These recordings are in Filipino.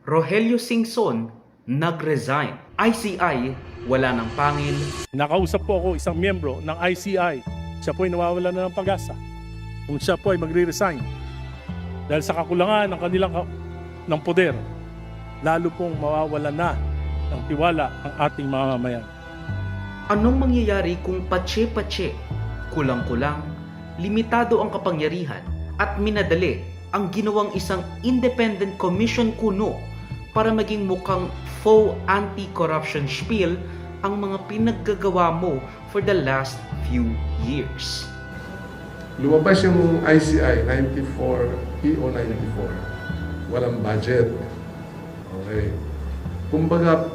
Rogelio Singson, nag-resign. ICI, wala ng pangil. Nakausap po ako isang miyembro ng ICI. Siya po ay nawawala na ng pag-asa. Kung siya po ay magre-resign dahil sa kakulangan ng kanilang ng poder, lalo pong mawawala na ng tiwala ang ating mga mamayan. Anong mangyayari kung patse-patse, kulang-kulang, limitado ang kapangyarihan at minadali ang ginawang isang independent commission kuno para maging mukhang faux anti-corruption spiel ang mga pinaggagawa mo for the last few years? Lumabas yung ICI 94, EO 94. Walang budget. Okay. Kumbaga,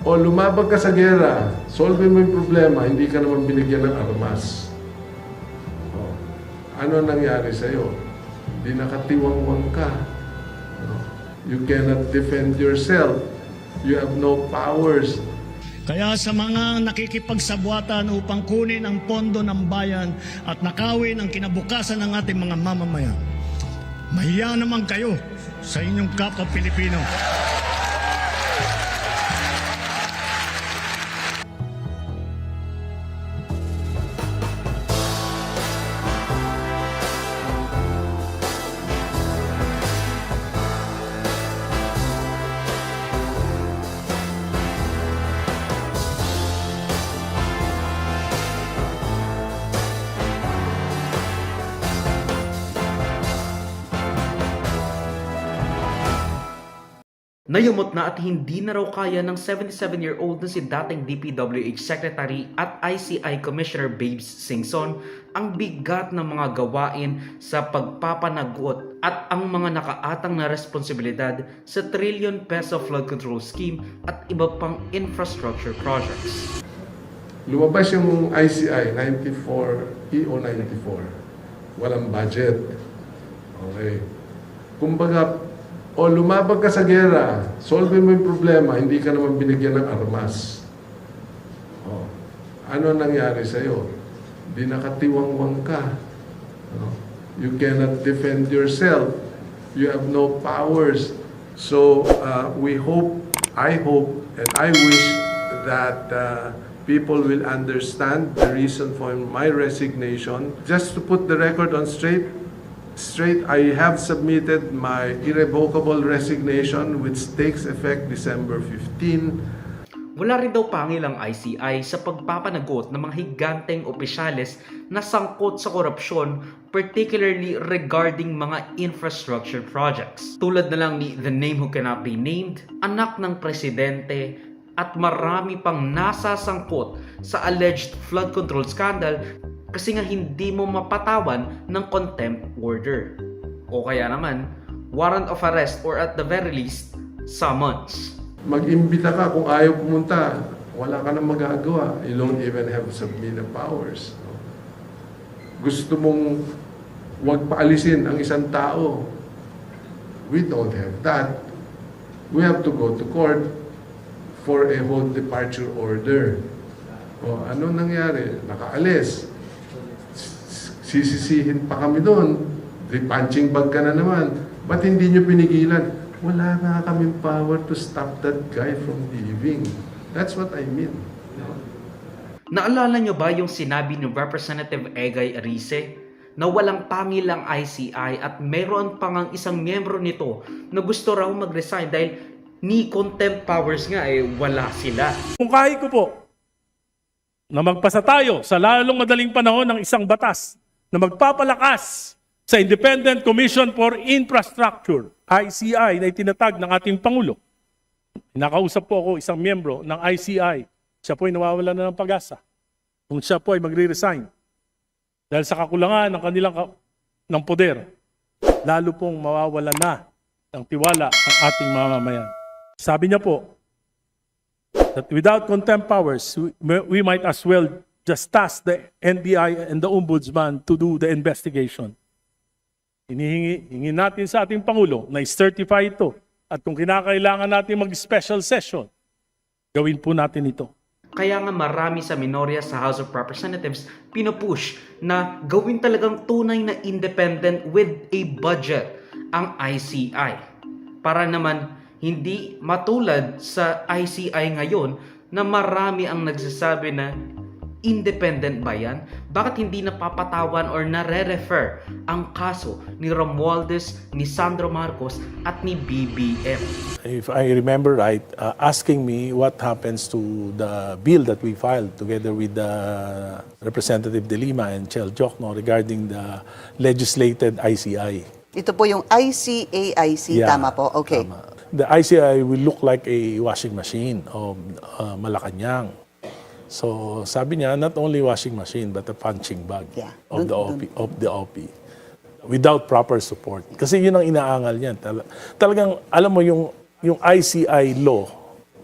o lumabag ka sa gera, solve mo yung problema, hindi ka naman binigyan ng armas. O, ano nangyari sa'yo? Di nakatiwangwang ka. O, you cannot defend yourself. You have no powers. Kaya sa mga nakikipagsabwatan upang kunin ang pondo ng bayan at nakawin ang kinabukasan ng ating mga mamamayan, mahiya naman kayo sa inyong kapwa Pilipino. Nayumot na at hindi na raw kaya ng 77-year-old na si dating DPWH Secretary at ICI Commissioner Babes Singson ang bigat ng mga gawain sa pagpapanagot at ang mga nakaatang na responsibilidad sa trillion peso flood control scheme at iba pang infrastructure projects. Lumabas yung ICI 94, EO 94. Walang budget. Okay. Kumbaga, o lumabag ka sa gera, solve mo yung problema, hindi ka naman binigyan ng armas. O, ano nangyari sa'yo? Di nakatiwangwang ka. O, you cannot defend yourself. You have no powers. So, I hope, and I wish that people will understand the reason for my resignation. Just to put the record on straight, I have submitted my irrevocable resignation which takes effect December 15. Wala rin daw pangil ang ICI sa pagpapanagot ng mga higanteng opisyales na sangkot sa korupsyon, particularly regarding mga infrastructure projects. Tulad na lang ni The Name Who Cannot Be Named, anak ng presidente, at marami pang nasasangkot sa alleged flood control scandal kasi nga hindi mo mapatawan ng contempt order. O kaya naman, warrant of arrest or at the very least, summons. Mag-imbita ka kung ayaw pumunta, wala ka nang magagawa. You don't even have subpoena powers. Gusto mong wag paalisin ang isang tao. We don't have that. We have to go to court for a whole departure order. O ano nangyari? Nakaalis. Sisisihin pa kami doon. Punching bag ka na naman. Ba't hindi nyo pinigilan? Wala nga kaming power to stop that guy from leaving. That's what I mean. Naalala nyo ba yung sinabi ni Representative Egay Arice na walang pangil ang ICI at mayroon pa ngang isang miyembro nito na gusto raw mag-resign dahil ni contempt powers nga wala sila. Kung kahit ko po na magpasa tayo sa lalong madaling panahon ng isang batas na magpapalakas sa Independent Commission for Infrastructure, ICI, na itinatag ng ating Pangulo. Nakausap po ako isang miyembro ng ICI. Siya po ay nawawala na ng pag-asa. Kung siya po ay magre-resign dahil sa kakulangan ng kanilang ng poder, lalo pong mawawala na ng tiwala ang ating mga mamayan. Sabi niya po, that without contempt powers, we might as well just task the NBI and the Ombudsman to do the investigation. Hinihingi natin sa ating Pangulo na i-certify ito. At kung kinakailangan natin mag-special session, gawin po natin ito. Kaya nga marami sa minorya sa House of Representatives pinupush na gawin talagang tunay na independent with a budget ang ICI. Para naman Hindi matulad sa ICI ngayon na marami ang nagsasabi na independent ba yan? Bakit hindi napapatawan or nare-refer ang kaso ni Romualdez, ni Sandro Marcos at ni BBM? If I remember right, asking me what happens to the bill that we filed together with Representative De Lima and Chel Jokno regarding the legislated ICI. Ito po yung ICAIC, tama po? Okay. Tama. The ICI will look like a washing machine of Malacanang. So sabi niya, not only washing machine but a punching bag of the OP without proper support. Kasi yun ang inaangal niyan. Talagang alam mo yung ICI law,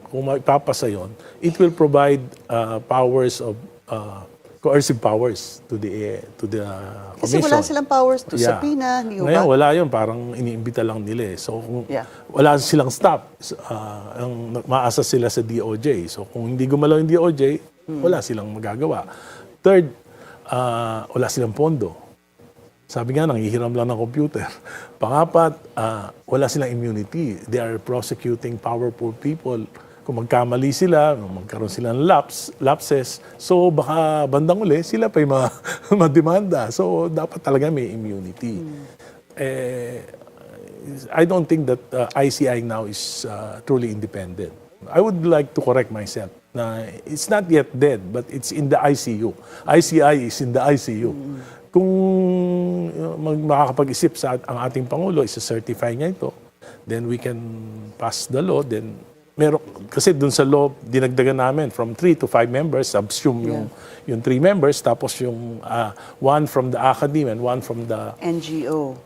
kung maipapasa yon, it will provide powers of coercive powers to the Kasi commission. wala silang powers to subpoena, hindi Ngayon, ba? wala yun. Parang iniimbita lang nila. So, kung wala silang stop, maasa sila sa DOJ. So, kung hindi gumalaw yung DOJ, wala silang magagawa. Third, wala silang pondo. Sabi nga, nanghihiram lang ng computer. Pangapat, wala silang immunity. They are prosecuting powerful people. Kung magkamali sila, magkaroon sila ng lapses, so baka bandang uli, sila pa yung mademanda. So dapat talaga may immunity. I don't think that ICI now is truly independent. I would like to correct myself na it's not yet dead, but it's in the ICU. ICI is in the ICU. Kung makakapag-isip ang ating Pangulo, isa-certify niya ito, then we can pass the law, then kasi dun sa law, dinagdagan namin from 3 to 5 members, subsume yung 3 members, tapos yung 1 from the academy and 1 from the NGO.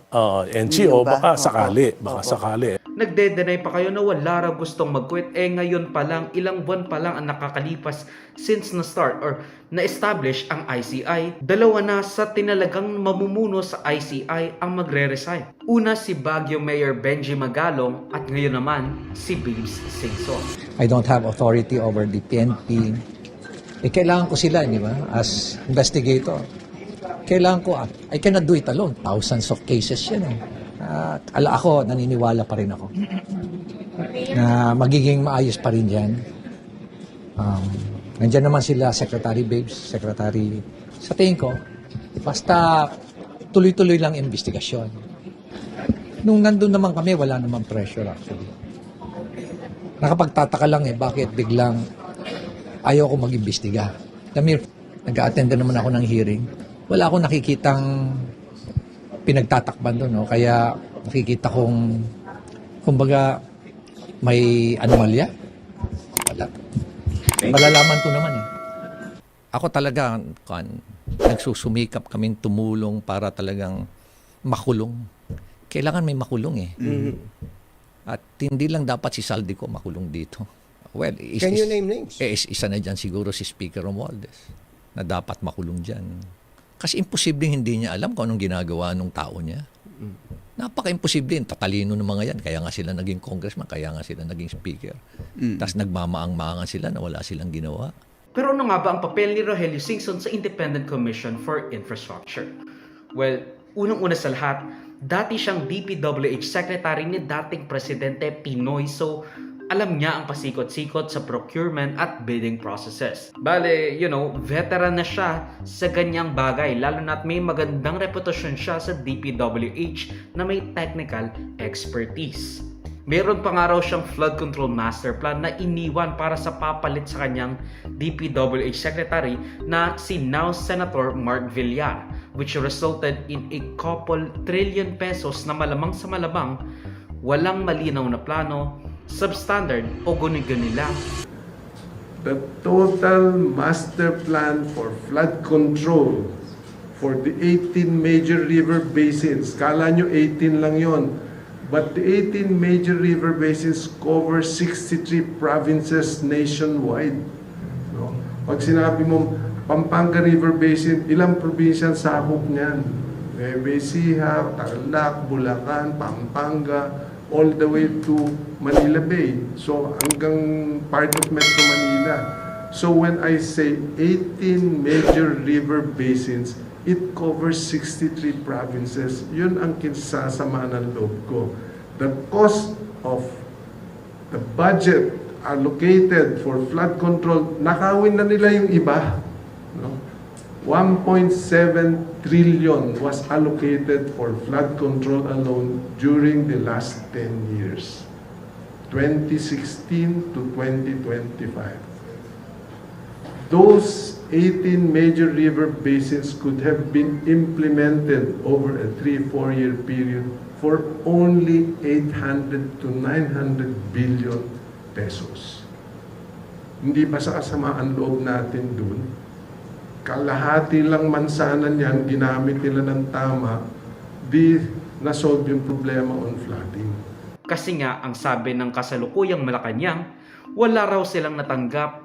NGO, baka sakali. Nagde-deny pa kayo na wala raw gustong mag-quit. Ngayon pa lang, ilang buwan pa lang ang nakakalipas since na-start or na-establish ang ICI. Dalawa na sa tinalagang mamumuno sa ICI ang magre-resign. Una si Baguio Mayor Benji Magalong at ngayon naman si Babes Singson. I don't have authority over the PNP. Kailangan ko sila, di ba? As investigator. Kailangan ko, I cannot do it alone. Thousands of cases yan. Ako, naniniwala pa rin ako na magiging maayos pa rin yan. Nandiyan naman sila, Secretary Babes, Secretary, sa tingin ko, basta tuloy-tuloy lang investigasyon. Nung nandun naman kami, wala namang pressure actually. Nakapagtataka lang bakit biglang ayaw ko mag-imbestiga. Nag-a-attend naman ako ng hearing. Wala akong nakikitang pinagtatakban doon, no? Kaya nakikita kong, kumbaga, may anomalya. Wala. Malalaman ko naman Ako talaga, nagsusumikap kaming tumulong para talagang makulong. Kailangan may makulong At hindi lang dapat si Saldico makulong dito. Well, Can you name names? Isa na dyan siguro si Speaker Romualdez na dapat makulong dyan. Kasi imposibleng hindi niya alam kung anong ginagawa ng tao niya. Napaka-imposible. Tatalino ng mga yan. Kaya nga sila naging congressman, kaya nga sila naging speaker. Tapos nagmamaang-maangan sila na wala silang ginawa. Pero ano nga ba ang papel ni Rogelio Singson sa Independent Commission for Infrastructure? Well, unang-una sa lahat, dati siyang DPWH Secretary ni dating Presidente Pinoy, so alam niya ang pasikot-sikot sa procurement at bidding processes. Bale, veteran na siya sa ganyang bagay, lalo na't may magandang reputasyon siya sa DPWH na may technical expertise. Meron pa nga raw siyang flood control master plan na iniwan para sa papalit sa kanyang DPWH Secretary na si now Senator Mark Villar, which resulted in a couple trillion pesos na malamang sa malamang walang malinaw na plano, substandard o guni-guni lang. The total master plan for flood control for the 18 major river basins, kala nyo 18 lang yon, but the 18 major river basins cover 63 provinces nationwide. No? Pag sinabi mo Pampanga River Basin, ilang probinsya sakop niyan? Nueva Ecija, Tarlac, Bulacan, Pampanga, all the way to Manila Bay. So hanggang part of Metro Manila. So when I say 18 major river basins, it covers 63 provinces. Yun ang kinsasama ng loob ko. The cost of the budget allocated for flood control, nakawin na nila yung iba. No? 1.7 trillion was allocated for flood control alone during the last 10 years, 2016 to 2025. Those 18 major river basins could have been implemented over a 3-4 year period for only 800 to 900 billion pesos. Hindi ba sa kasamaan loob natin dun? Kalahati lang mansanan yan, ginamit nila ng tama, di nasolve yung problema on flooding. Kasi nga, ang sabi ng kasalukuyang Malacanang, wala raw silang natanggap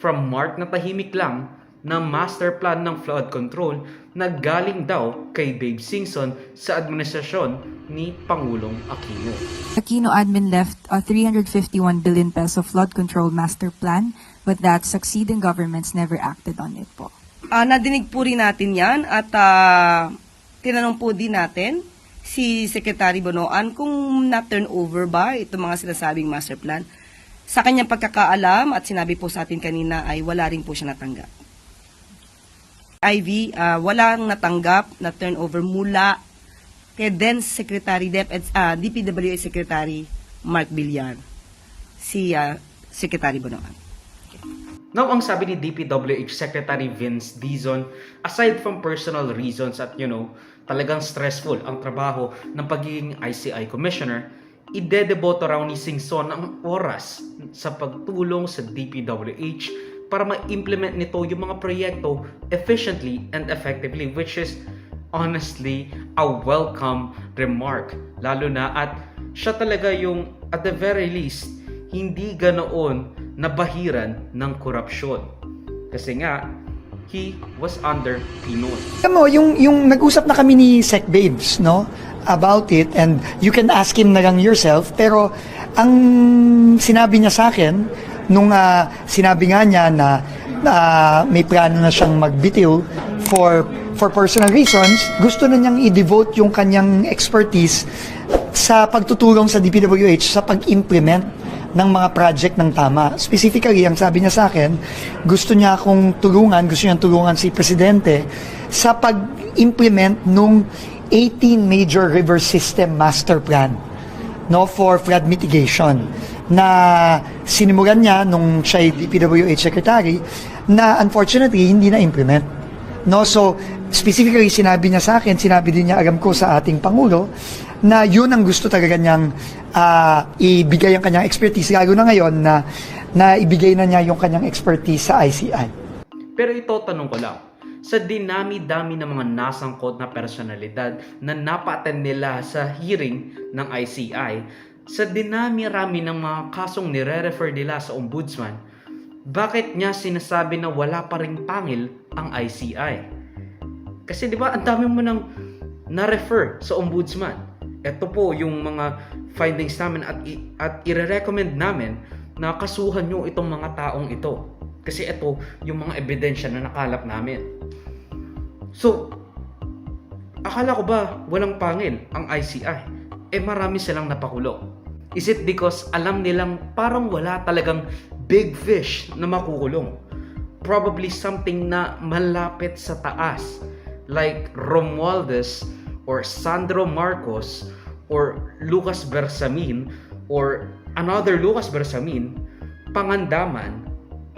from Mark na tahimik lang na master plan ng flood control na galing daw kay Babe Singson sa administrasyon ni Pangulong Aquino. Aquino admin left a 351 billion peso flood control master plan, but that succeeding governments never acted on it po. Nadinig po rin natin yan at tinanong po din natin si Secretary Bonoan kung na-turn over ba itong mga sinasabing master plan. Sa kanyang pagkakaalam at sinabi po sa atin kanina ay wala rin po siya natanggap. Ivy, walang natanggap na turnover mula kay then Secretary DPWH Secretary Mark Villar, si Secretary Bonoan. Now, ang sabi ni DPWH Secretary Vince Dizon, aside from personal reasons at talagang stressful ang trabaho ng pagiging ICI Commissioner, idedeboto raw ni Singson ang oras sa pagtulong sa DPWH para ma-implement nito yung mga proyekto efficiently and effectively, which is honestly a welcome remark. Lalo na at siya talaga yung at the very least hindi ganoon nabahiran ng korupsyon. Kasi nga, he was under Pinoy. Alam mo, yung nag-usap na kami ni Sec Babes, no? About it, and you can ask him na lang yourself, pero ang sinabi niya sa akin, nung sinabi nga niya na may plano na siyang magbitiw for personal reasons, gusto na niyang i-devote yung kanyang expertise sa pagtutulong sa DPWH sa pag-implement ng mga project ng tama. Specifically, ang sabi niya sa akin, gusto niya niyang tulungan si Presidente sa pag-implement nung 18 major river system master plan, no, for flood mitigation na sinimulan niya nung siya DPWH Secretary na unfortunately hindi na implement. No, so specifically sinabi niya sa akin, sinabi din niya alam ko sa ating Pangulo na yun ang gusto talaga niyang ibigay ang kanyang expertise, lalo na ngayon na ibigay na niya yung kanyang expertise sa ICI. Pero ito, tanong ko lang, sa dinami-dami ng mga nasangkot na personalidad na napa-attend nila sa hearing ng ICI, sa dinami-rami ng mga kasong nire-refer nila sa ombudsman, bakit niya sinasabi na wala pa ring pangil ang ICI? Kasi di ba ang dami mo nang na-refer sa ombudsman. Ito po yung mga findings namin at i-recommend namin na kasuhan nyo itong mga taong ito. Kasi ito yung mga ebidensya na nakalap namin. So, akala ko ba walang pangil ang ICI? Marami silang napakulong. Is it because alam nilang parang wala talagang big fish na makukulong? Probably something na malapit sa taas. Like Romualdez or Sandro Marcos or Lucas Bersamin or another Lucas Bersamin, Pangandaman,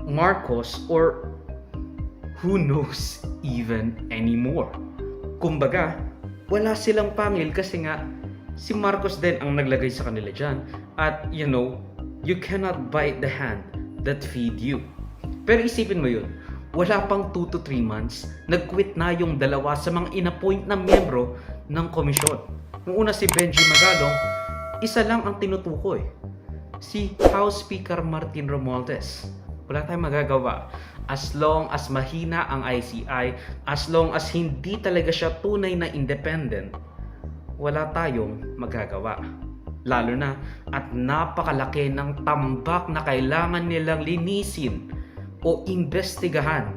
Marcos, or who knows even anymore. Kumbaga, wala silang pangil kasi nga si Marcos din ang naglagay sa kanila dyan. At you cannot bite the hand that feed you. Pero isipin mo yun, wala pang 2 to 3 months, nag-quit na yung dalawa sa mga inappoint na miyembro ng komisyon. Nung una si Benji Magalong, isa lang ang tinutukoy, si House Speaker Martin Romualdez. Wala tayong magagawa. As long as mahina ang ICI, as long as hindi talaga siya tunay na independent, wala tayong magagawa. Lalo na at napakalaki ng tambak na kailangan nilang linisin o imbestigahan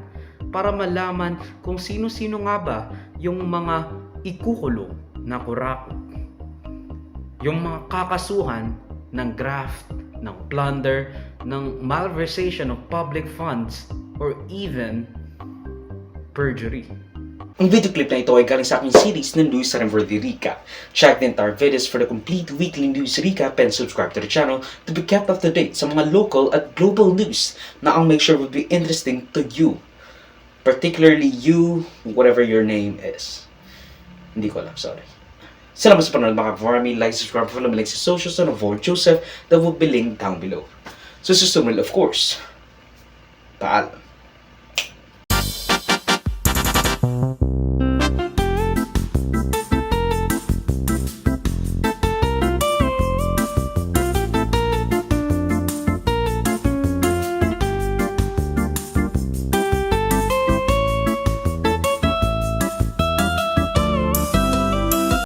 para malaman kung sino-sino nga ba yung mga ikukulong na kurakot, yung mga kakasuhan ng graft ng plunder, ng malversation of public funds, or even perjury. Ang video clip na ito ay galing sa aking series ng News sa Verdi Recap. Check the entire videos for the complete weekly news recap and subscribe to the channel to be kept up to date sa mga local at global news na I'll make sure will be interesting to you. Particularly you, whatever your name is. Hindi ko alam, sorry. Salamat sa panonood mga ka-farmy. Like, subscribe, follow me like sa socials and avoid Joseph that will be linked down below. So susunod, of course, paalam.